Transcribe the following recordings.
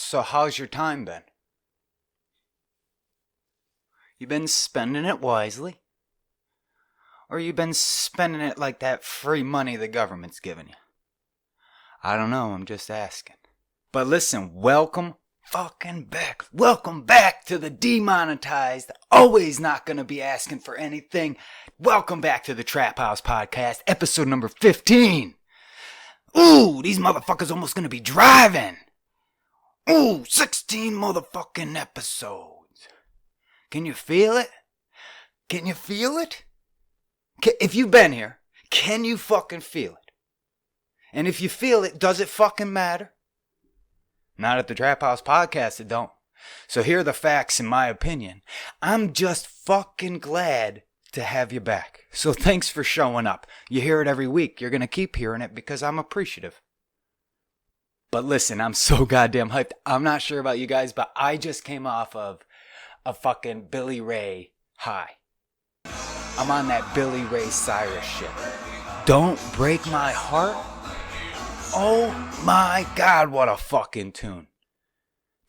So how's your time been? You been spending it wisely? Or you been spending it like that free money the government's giving you? I don't know, I'm just asking. But listen, welcome fucking back. Welcome back to the demonetized, always not gonna be asking for anything. Welcome back to the TrapHouse podcast, episode number 15. Ooh, these motherfuckers almost gonna be driving. Ooh, 16 motherfucking episodes. Can you feel it? Can you feel it? If you've been here, can you fucking feel it? And if you feel it, does it fucking matter? Not at the TrapHouse podcast, it don't. So here are the facts in my opinion. I'm just fucking glad to have you back. So thanks for showing up. You hear it every week. You're gonna keep hearing it because I'm appreciative. But listen, I'm so goddamn hyped. I'm not sure about you guys, but I just came off of a fucking Billy Ray high. I'm on that Billy Ray Cyrus shit. Don't Break My Heart? Oh my god, what a fucking tune.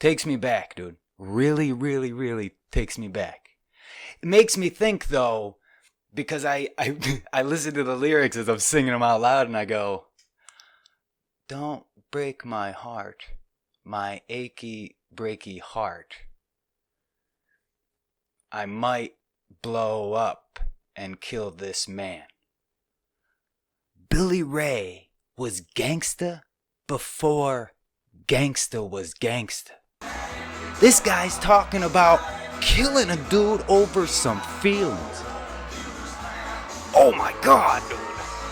Takes me back, dude. Really, really, really takes me back. It makes me think, though, because I listen to the lyrics as I'm singing them out loud and I go, don't break my heart, my achy, breaky heart. I might blow up and kill this man. Billy Ray was gangsta before gangsta was gangsta. This guy's talking about killing a dude over some feelings. Oh my god, dude.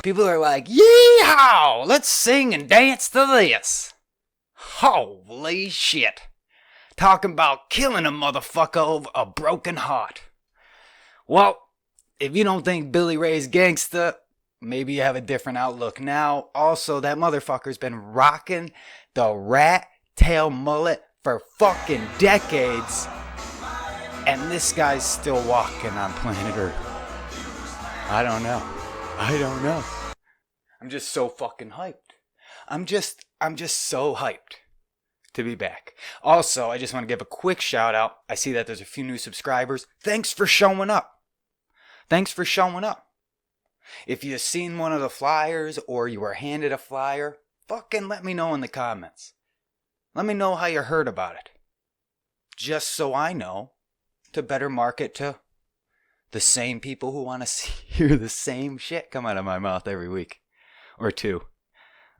People are like, yeehaw, let's sing and dance to this. Holy shit. Talking about killing a motherfucker over a broken heart. Well, if you don't think Billy Ray's gangsta, maybe you have a different outlook now. Also, that motherfucker's been rocking the rat tail mullet for fucking decades. And this guy's still walking on planet Earth. I don't know. I'm just so fucking hyped. I'm just so hyped to be back. Also, I just want to give a quick shout out. I see that there's a few new subscribers. Thanks for showing up. If you've seen one of the flyers or you were handed a flyer, fucking let me know in the comments. Let me know how you heard about it. Just so I know to better market to the same people who want to hear the same shit come out of my mouth every week. Or two.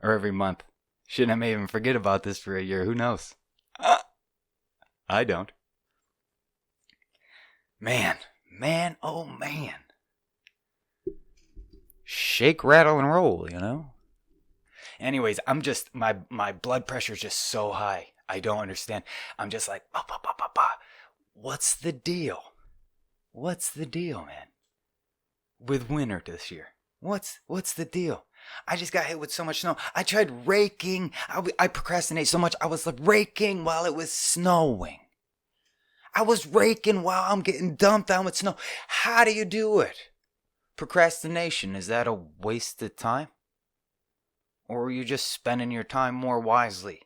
Or every month. Shit, I may even forget about this for a year. Who knows? I don't. Man, oh man. Shake, rattle, and roll, you know? Anyways, I'm just, my blood pressure's just so high. I don't understand. I'm just like, what's the deal? What's the deal, man? With winter this year. What's the deal? I just got hit with so much snow. I tried raking. I procrastinate so much. I was like raking while it was snowing. I was raking while I'm getting dumped on with snow. How do you do it? Procrastination, is that a waste of time? Or are you just spending your time more wisely?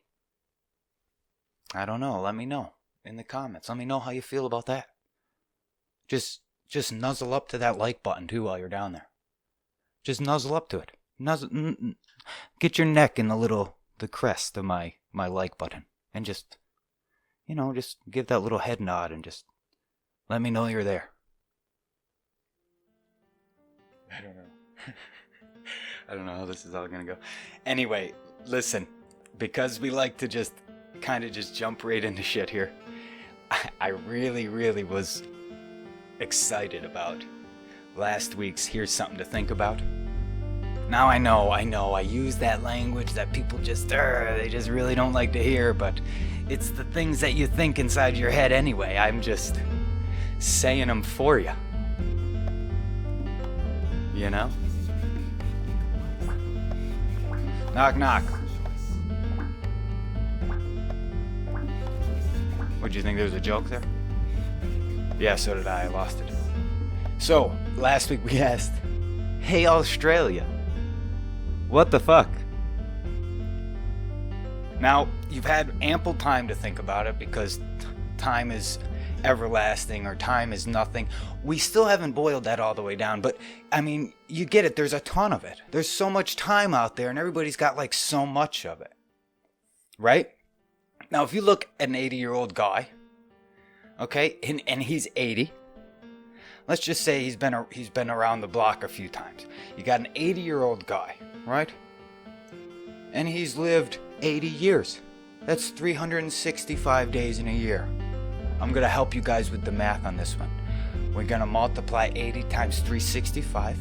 I don't know. Let me know in the comments. Let me know how you feel about that. Just nuzzle up to that like button too while you're down there. Just nuzzle up to it. Get your neck in the crest of my like button. And just give that little head nod and just let me know you're there. I don't know. I don't know how this is all gonna go. Anyway, listen, because we like to just jump right into shit here, I really, really was excited about last week's Here's Something to Think About. Now I know, I use that language that people they just really don't like to hear, but it's the things that you think inside your head anyway. I'm just saying them for you. You know? Knock, knock. What'd you think, there was a joke there? Yeah, so did I lost it. So, last week we asked, hey Australia, what the fuck? Now, you've had ample time to think about it, because time is everlasting, or time is nothing. We still haven't boiled that all the way down, but I mean, you get it. There's a ton of it. There's so much time out there, and everybody's got like so much of it, right? Now, if you look at an 80-year-old guy, okay, and he's 80. Let's just say he's been around the block a few times. You got an 80-year-old guy, right? And he's lived 80 years. That's 365 days in a year. I'm going to help you guys with the math on this one. We're going to multiply 80 times 365.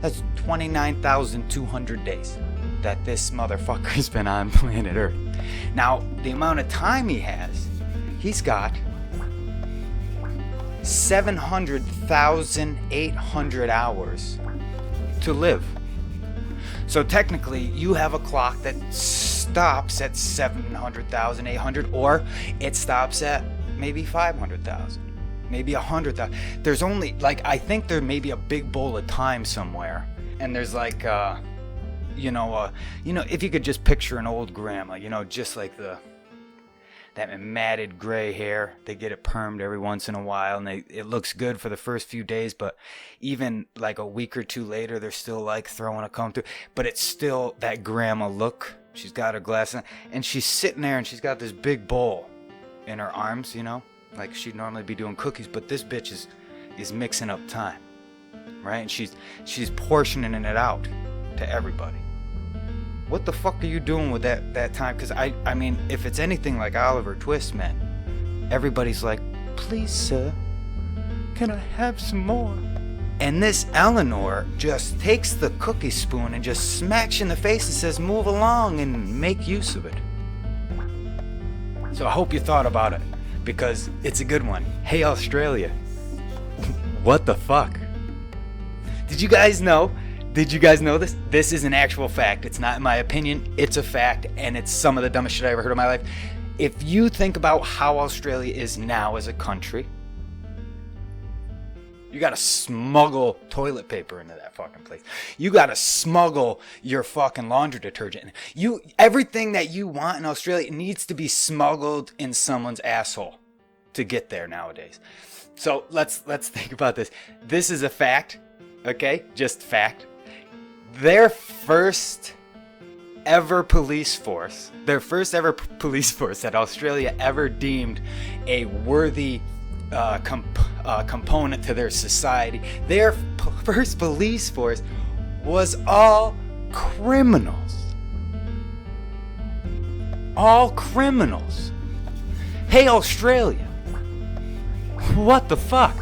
That's 29,200 days that this motherfucker's been on planet Earth. Now, the amount of time he's got 700,800 hours to live. So technically, you have a clock that stops at 700,800, or it stops at maybe 500,000, maybe 100,000. There's only, like, I think there may be a big bowl of time somewhere, and there's like, if you could just picture an old grandma, just like that matted gray hair. They get it permed every once in a while, and it looks good for the first few days, but even like a week or two later, they're still like throwing a comb through. But it's still that grandma look. She's got her glasses on, and she's sitting there, and she's got this big bowl in her arms, like she'd normally be doing cookies, but this bitch is mixing up time, right? And she's portioning it out to everybody. What the fuck are you doing with that time? Because I mean, if it's anything like Oliver Twist, man, everybody's like, please, sir, can I have some more? And this Eleanor just takes the cookie spoon and just smacks you in the face and says, move along and make use of it. So I hope you thought about it, because it's a good one. Hey, Australia. What the fuck? Did you guys know this? This is an actual fact. It's not my opinion. It's a fact, and it's some of the dumbest shit I ever heard in my life. If you think about how Australia is now as a country, you gotta smuggle toilet paper into that fucking place. You gotta smuggle your fucking laundry detergent. Everything that you want in Australia needs to be smuggled in someone's asshole to get there nowadays. So let's think about this. This is a fact, okay? Just fact. Their first ever police force that Australia ever deemed a worthy component to their society, their first police force was all criminals. All criminals. Hey, Australia. What the fuck?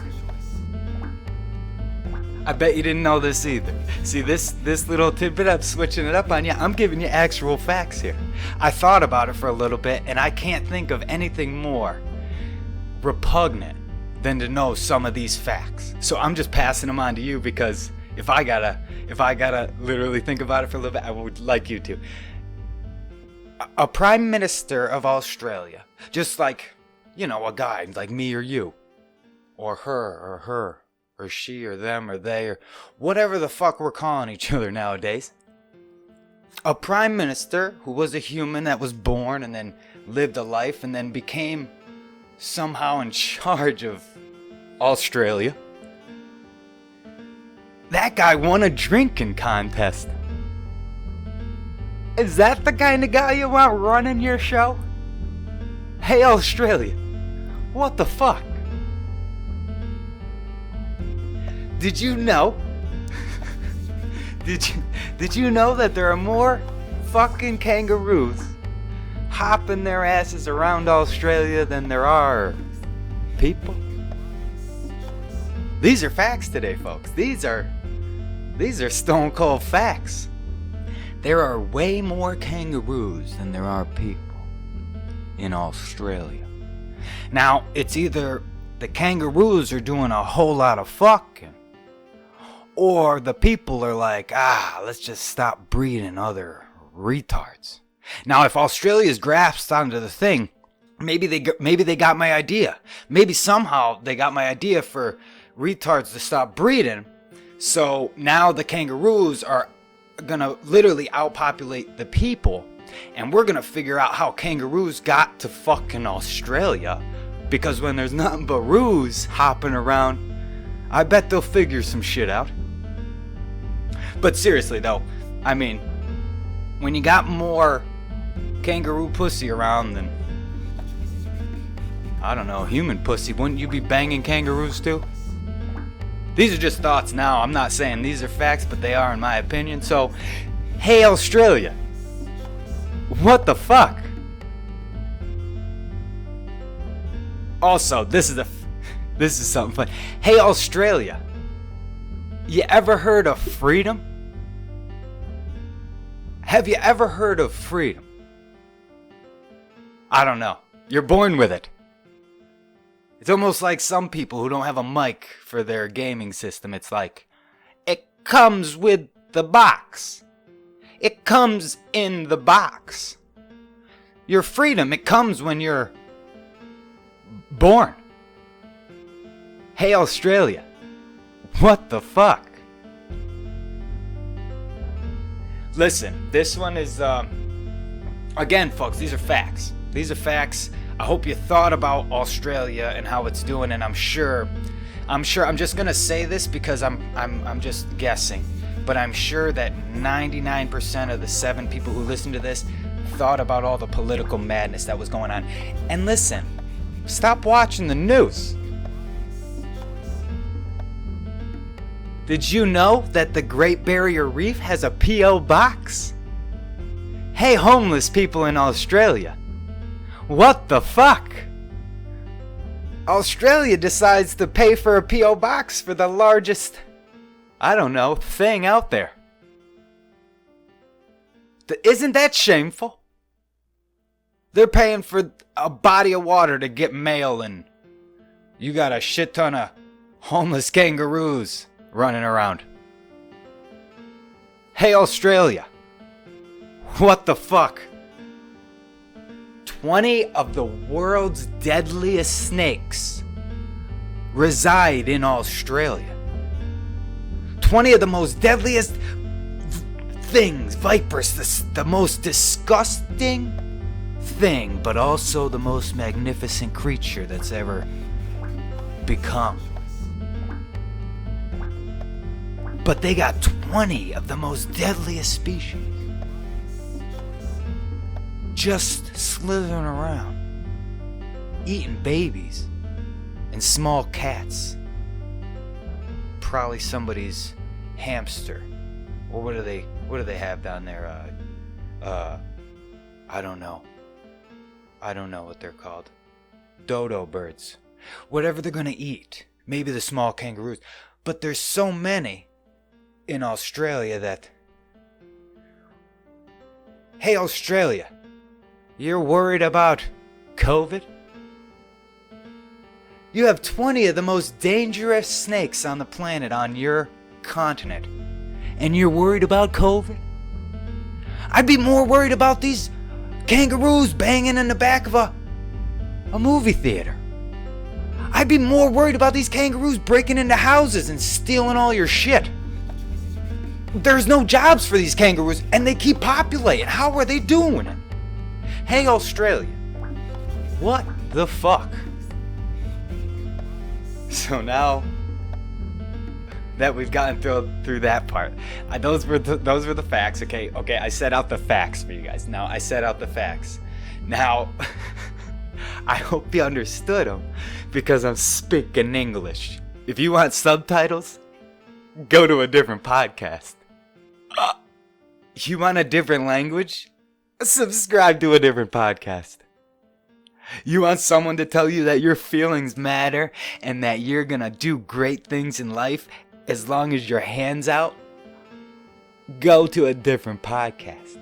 I bet you didn't know this either. See, this little tidbit, I'm switching it up on you. I'm giving you actual facts here. I thought about it for a little bit, and I can't think of anything more repugnant than to know some of these facts. So I'm just passing them on to you, because if I gotta literally think about it for a little bit, I would like you to. A prime minister of Australia, just like, a guy like me or you, or her, or she, or them, or they, or whatever the fuck we're calling each other nowadays. A prime minister who was a human that was born and then lived a life and then became somehow in charge of Australia. That guy won a drinking contest. Is that the kind of guy you want running your show? Hey, Australia, what the fuck? Did you know? Did you know that there are more fucking kangaroos hopping their asses around Australia than there are people? These are facts today, folks. These are stone cold facts. There are way more kangaroos than there are people in Australia. Now, it's either the kangaroos are doing a whole lot of fucking, or the people are like, let's just stop breeding other retards. Now, if Australia's grasped onto the thing, maybe they got my idea. Maybe somehow they got my idea for retards to stop breeding. So now the kangaroos are gonna literally outpopulate the people And we're gonna figure out how kangaroos got to fucking Australia. Because when there's nothing but roos hopping around, I bet they'll figure some shit out. But seriously though, I mean, when you got more kangaroo pussy around than, I don't know, human pussy, wouldn't you be banging kangaroos too? These are just thoughts now. I'm not saying these are facts, but they are in my opinion. So, hey Australia, what the fuck? Also, this is something fun. Hey Australia, you ever heard of freedom? Have you ever heard of freedom? I don't know. You're born with it. It's almost like some people who don't have a mic for their gaming system. It's like, it comes with the box. It comes in the box. Your freedom, it comes when you're born. Hey Australia, what the fuck? Listen, this one is, again folks, these are facts. These are facts. I hope you thought about Australia and how it's doing, and I'm sure I'm just gonna say this because I'm just guessing, but I'm sure that 99% of the 7 people who listen to this thought about all the political madness that was going on. And listen, stop watching the news. Did you know that the Great Barrier Reef has a P.O. box? Hey homeless people in Australia, what the fuck? Australia decides to pay for a P.O. box for the largest, I don't know, thing out there. Isn't that shameful? They're paying for a body of water to get mail, and you got a shit ton of homeless kangaroos running around. Hey Australia, what the fuck? 20 of the world's deadliest snakes reside in Australia. 20 of the most deadliest things, vipers, the most disgusting thing, but also the most magnificent creature that's ever become. But they got 20 of the most deadliest species just slithering around, eating babies and small cats. Probably somebody's hamster. Or what do they have down there? I don't know. I don't know what they're called. Dodo birds. Whatever they're gonna eat. Maybe the small kangaroos. But there's so many in Australia that... Hey Australia, you're worried about COVID? You have 20 of the most dangerous snakes on the planet on your continent, and you're worried about COVID? I'd be more worried about these kangaroos banging in the back of a movie theater. I'd be more worried about these kangaroos breaking into houses and stealing all your shit. There's no jobs for these kangaroos, and they keep populating. How are they doing it? Hey Australia, what the fuck? So now that we've gotten through that part, those were the facts. Okay, I set out the facts for you guys. Now I set out the facts. Now I hope you understood them because I'm speaking English. If you want subtitles, go to a different podcast. You want a different language? Subscribe to a different podcast. You want someone to tell you that your feelings matter and that you're gonna do great things in life as long as your hand's out? Go to a different podcast.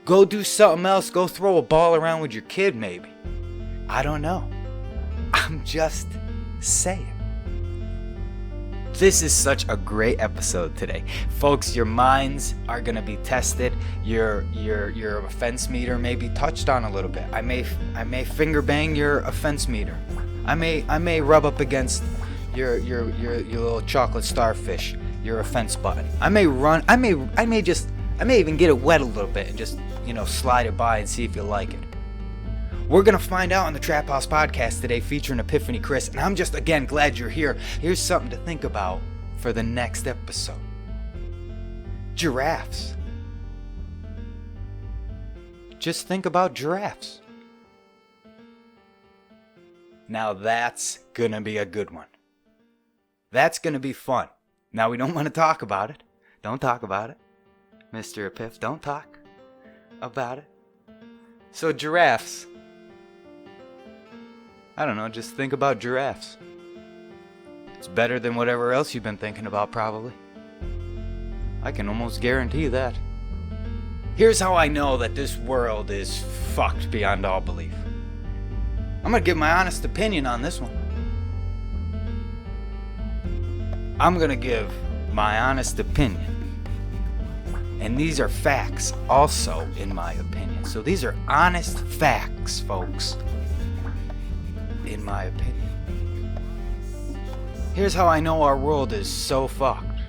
Go do something else. Go throw a ball around with your kid maybe. I don't know. I'm just saying. This is such a great episode today. Folks, your minds are gonna be tested. Your offense meter may be touched on a little bit. I may finger bang your offense meter. I may rub up against your little chocolate starfish, your offense button. I may I may even get it wet a little bit and just, slide it by and see if you like it. We're going to find out on the Trap House podcast today featuring Epiphany Chris, and I'm just, again, glad you're here. Here's something to think about for the next episode. Giraffes. Just think about giraffes. Now that's going to be a good one. That's going to be fun. Now we don't want to talk about it. Don't talk about it. Mr. Epiph, don't talk about it. So giraffes. I don't know, just think about giraffes. It's better than whatever else you've been thinking about, probably. I can almost guarantee that. Here's how I know that this world is fucked beyond all belief. I'm gonna give my honest opinion on this one. I'm gonna give my honest opinion. And these are facts also, in my opinion. So these are honest facts, folks. In my opinion. Here's how I know our world is so fucked.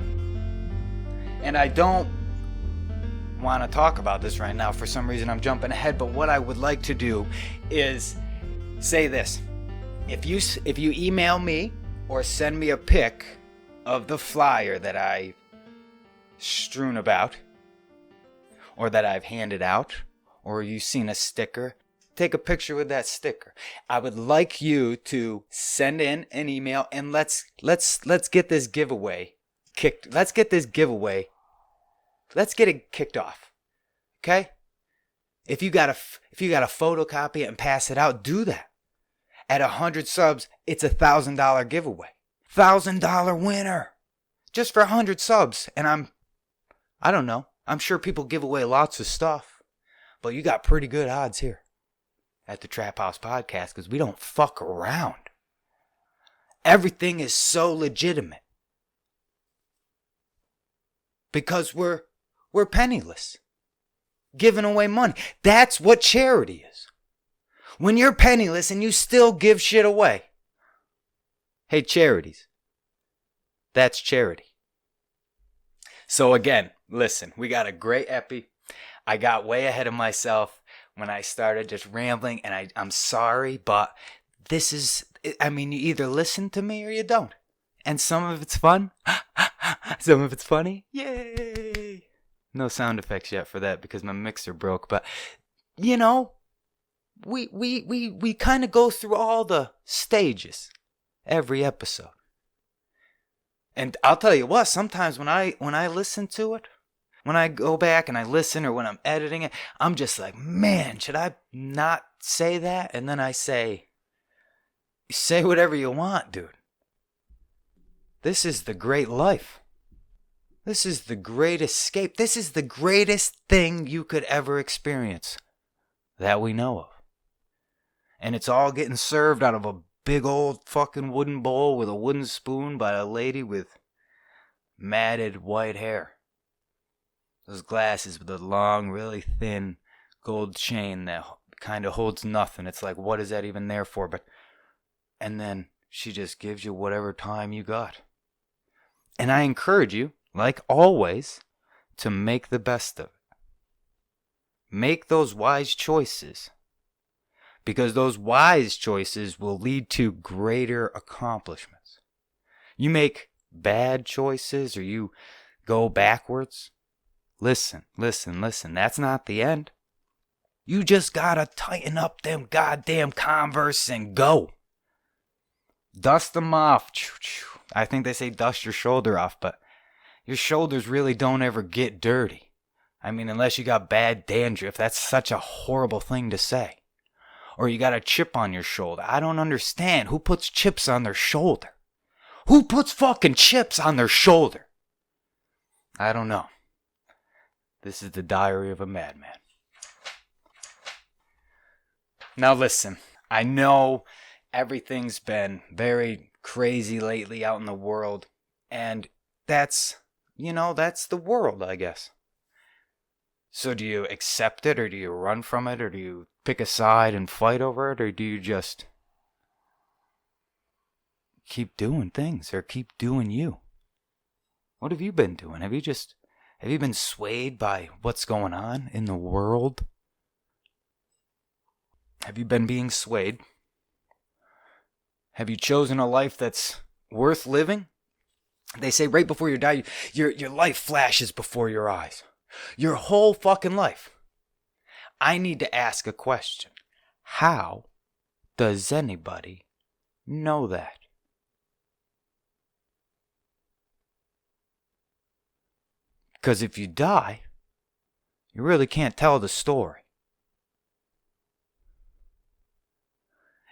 And I don't want to talk about this right now. For some reason I'm jumping ahead, but what I would like to do is say this. If you email me or send me a pic of the flyer that I strewn about, or that I've handed out, or you've seen a sticker, take a picture with that sticker. I would like you to send in an email and let's get this giveaway kicked. Let's get it kicked off. Okay? If you got a photocopy it and pass it out, do that. At 100 subs, it's $1,000 giveaway. $1,000 winner. Just for 100 subs. And I don't know. I'm sure people give away lots of stuff. But you got pretty good odds here at the Trap House podcast because we don't fuck around. Everything is so legitimate. Because we're penniless. Giving away money. That's what charity is. When you're penniless and you still give shit away. Hey, charities. That's charity. So again, listen, we got a great epi. I got way ahead of myself when I started just rambling, and I'm sorry, but this is, you either listen to me or you don't. And some of it's fun. Some of it's funny. Yay! No sound effects yet for that because my mixer broke, but we kind of go through all the stages every episode. And I'll tell you what, sometimes when I listen to it, when I go back and I listen or when I'm editing it, I'm just like, man, should I not say that? And then I say whatever you want, dude. This is the great life. This is the great escape. This is the greatest thing you could ever experience that we know of. And it's all getting served out of a big old fucking wooden bowl with a wooden spoon by a lady with matted white hair. Those glasses with a long, really thin gold chain that kind of holds nothing. It's like, what is that even there for? And then she just gives you whatever time you got. And I encourage you, like always, to make the best of it. Make those wise choices. Because those wise choices will lead to greater accomplishments. You make bad choices or you go backwards. Listen. That's not the end. You just gotta tighten up them goddamn Converse and go. Dust them off. I think they say dust your shoulder off, but your shoulders really don't ever get dirty. Unless you got bad dandruff. That's such a horrible thing to say. Or you got a chip on your shoulder. I don't understand. Who puts chips on their shoulder? Who puts fucking chips on their shoulder? I don't know. This is the diary of a madman. Now listen, I know everything's been very crazy lately out in the world. And that's the world, I guess. So do you accept it, or do you run from it, or do you pick a side and fight over it, or do you just keep doing things, or keep doing you? What have you been doing? Have you just Have you been swayed by what's going on in the world? Have you been being swayed? Have you chosen a life that's worth living? They say right before you die, your life flashes before your eyes. Your whole fucking life. I need to ask a question. How does anybody know that? Because if you die, you really can't tell the story.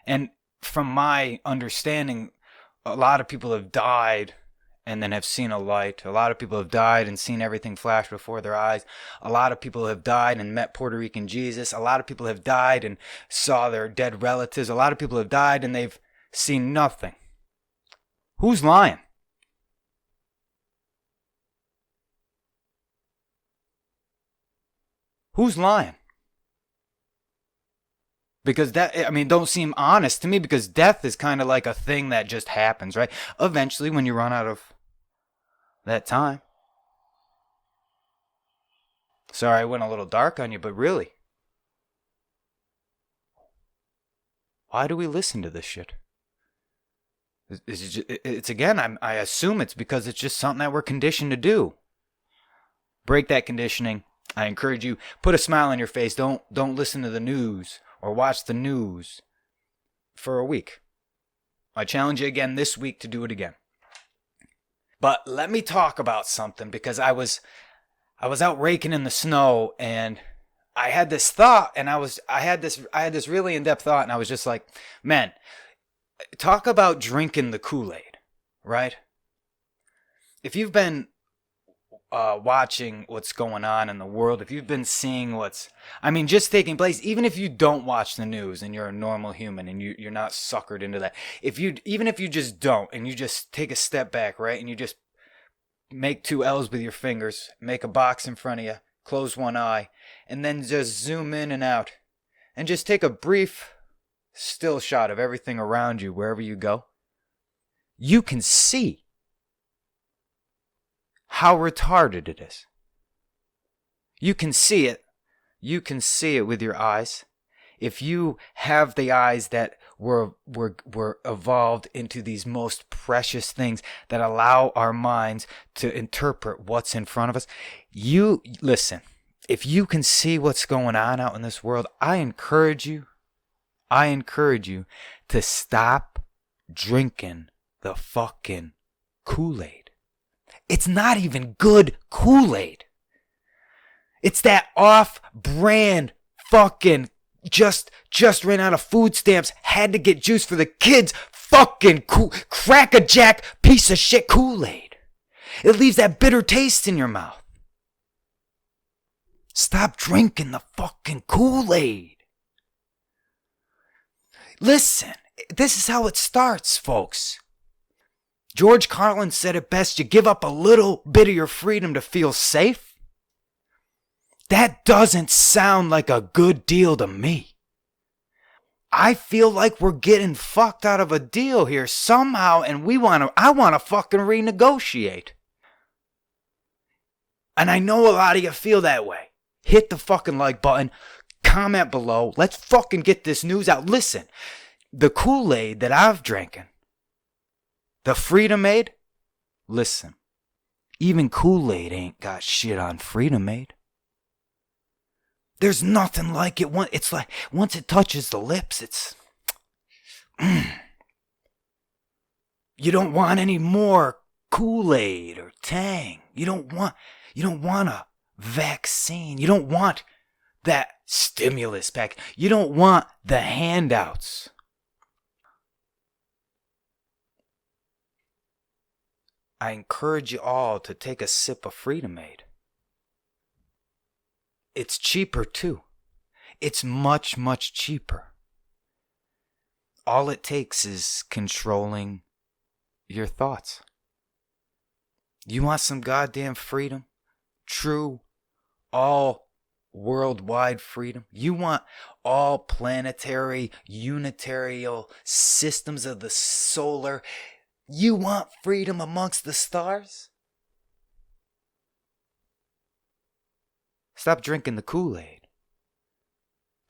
And from my understanding, a lot of people have died and then have seen a light. A lot of people have died and seen everything flash before their eyes. A lot of people have died and met Puerto Rican Jesus. A lot of people have died and saw their dead relatives. A lot of people have died and they've seen nothing. Who's lying? Who's lying? Because don't seem honest to me, because death is kind of like a thing that just happens, right? Eventually, when you run out of that time. Sorry, I went a little dark on you, but really. Why do we listen to this shit? It's again, I assume it's because it's just something that we're conditioned to do. Break that conditioning. I encourage you, put a smile on your face. Don't listen to the news or watch the news for a week. I challenge you again this week to do it again. But let me talk about something, because I was out raking in the snow and I had this thought, and I had this really in-depth thought, and I was just like, man, talk about drinking the Kool-Aid, right? If you've been watching what's going on in the world, if you've been seeing just taking place, even if you don't watch the news and you're a normal human and you're not suckered into that, even if you just don't, and you just take a step back, right, and you just make 2 L's with your fingers, make a box in front of you, close one eye, and then just zoom in and out, and just take a brief still shot of everything around you wherever you go, you can see how retarded it is. You can see it. You can see it with your eyes. If you have the eyes that were evolved into these most precious things that allow our minds to interpret what's in front of us, you listen. If you can see what's going on out in this world, I encourage you to stop drinking the fucking Kool-Aid. It's not even good Kool-Aid. It's that off-brand fucking just ran out of food stamps, had to get juice for the kids, fucking crack-a-jack piece of shit Kool-Aid. It leaves that bitter taste in your mouth. Stop drinking the fucking Kool-Aid. Listen, this is how it starts, folks. George Carlin said it best: you give up a little bit of your freedom to feel safe. That doesn't sound like a good deal to me. I feel like we're getting fucked out of a deal here somehow, and I want to fucking renegotiate. And I know a lot of you feel that way. Hit the fucking like button, comment below. Let's fucking get this news out. Listen, the Kool-Aid that I've drinking, the Freedom-Aid, listen, even Kool-Aid ain't got shit on Freedom-Aid. There's nothing like it. It's like, once it touches the lips, it's... You don't want any more Kool-Aid or Tang. You don't want a vaccine. You don't want that stimulus pack. You don't want the handouts. I encourage you all to take a sip of Freedom-Aid. It's cheaper too. It's much, much cheaper. All it takes is controlling your thoughts. You want some goddamn freedom? True, all worldwide freedom? You want all planetary, unitarial systems of the solar? You want freedom amongst the stars? stop drinking the Kool-Aid.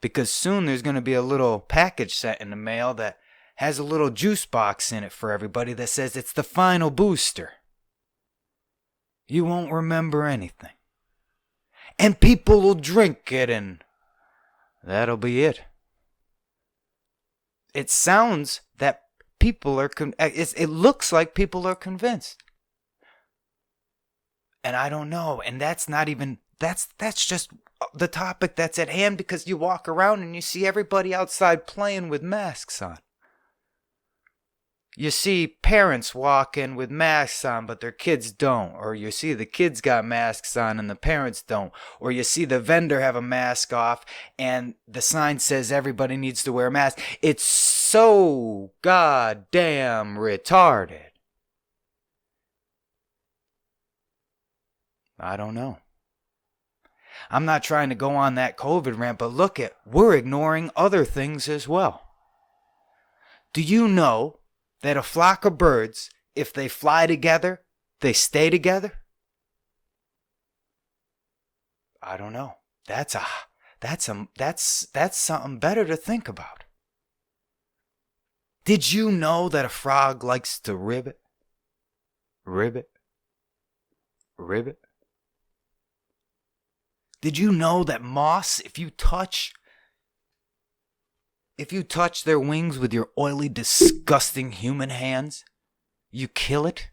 Because soon there's going to be a little package sent in the mail that has a little juice box in it for everybody that says it's the final booster. You won't remember anything. And people will drink it and that'll be it. It sounds that people are, it looks like people are convinced. And I don't know. And that's not even, that's just the topic that's at hand, because you walk around and you see everybody outside playing with masks on. You see parents walk in with masks on, but their kids don't. Or you see the kids got masks on and the parents don't. Or you see the vendor have a mask off and the sign says everybody needs to wear a mask. It's so goddamn retarded. I don't know. I'm not trying to go on that COVID rant, but look at, we're ignoring other things as well. Do you know that a flock of birds, if they fly together, they stay together? I don't know. That's something better to think about. Did you know that a frog likes to ribbit? Ribbit? Ribbit? Did you know that moths, if you touch their wings with your oily, disgusting human hands, you kill it?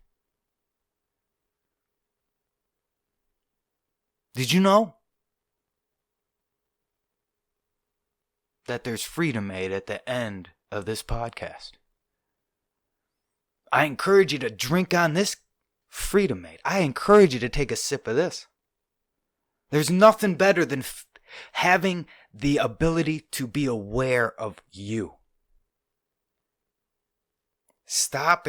Did you know that there's Freedom Aid at the end of this podcast? I encourage you to drink on this Freedom Aid. I encourage you to take a sip of this. There's nothing better than having the ability to be aware of you. Stop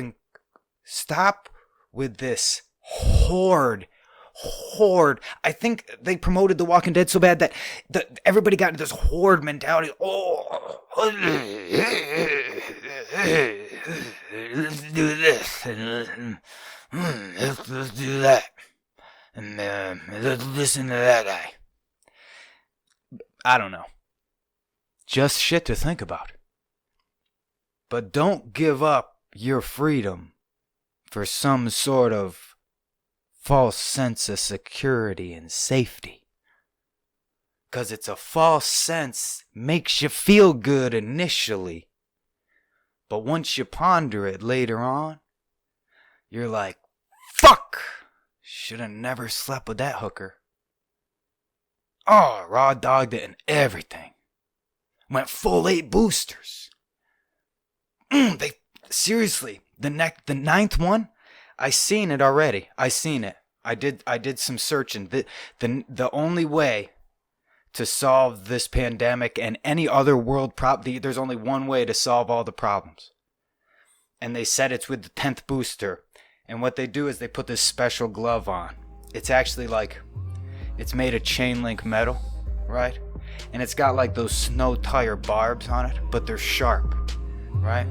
with this horde. I think they promoted The Walking Dead so bad that everybody got into this horde mentality. Oh, let's do this and let's do that. And let's listen to that guy. I don't know. Just shit to think about. But don't give up your freedom for some sort of false sense of security and safety. Because it's a false sense, makes you feel good initially. But once you ponder it later on, you're like, fuck! Should have never slept with that hooker. Oh, raw dogged it and everything. Went full 8 boosters. They seriously, the ninth one, I seen it already. I seen it. I did some searching. The only way to solve this pandemic and any other world there's only one way to solve all the problems. And they said it's with the 10th booster. And what they do is they put this special glove on. It's actually like, it's made of chain link metal, right? And it's got like those snow tire barbs on it, but they're sharp, right?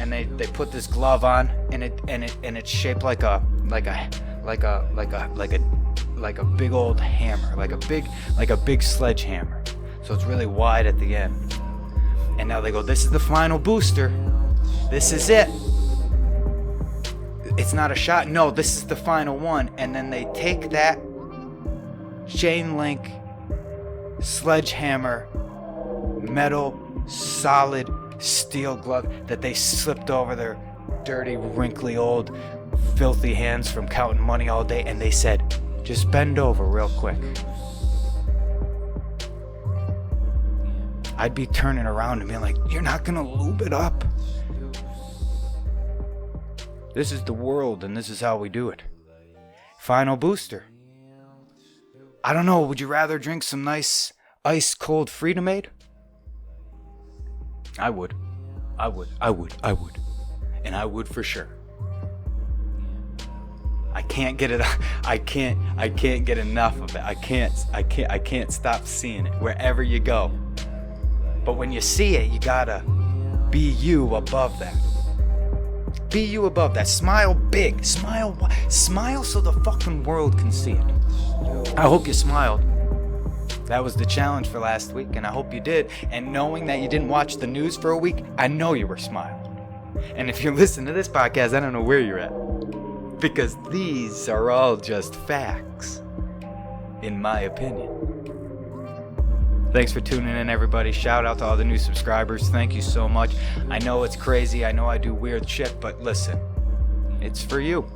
And they put this glove on, and it's shaped like a big old hammer, like a big sledgehammer. So it's really wide at the end. And now they go, this is the final booster. This is it. It's not a shot. No, this is the final one. And then they take that chain link sledgehammer metal solid steel glove that they slipped over their dirty, wrinkly, old, filthy hands from counting money all day, and they said, just bend over real quick. I'd be turning around and being like, you're not gonna lube it up. This is the world, and this is how we do it. Final booster. I don't know, would you rather drink some nice ice-cold Freedom Aid? I would. And I would for sure. I can't get it. I can't get enough of it. I can't stop seeing it wherever you go. But when you see it, you gotta be you above that. Be you above that. Smile big. Smile so the fucking world can see it. I hope you smiled. That was the challenge for last week, and I hope you did. And knowing that you didn't watch the news for a week, I know you were smiling. And if you're listening to this podcast, I don't know where you're at. Because these are all just facts, in my opinion. Thanks for tuning in, everybody. Shout out to all the new subscribers. Thank you so much. I know it's crazy. I know I do weird shit, but listen, it's for you.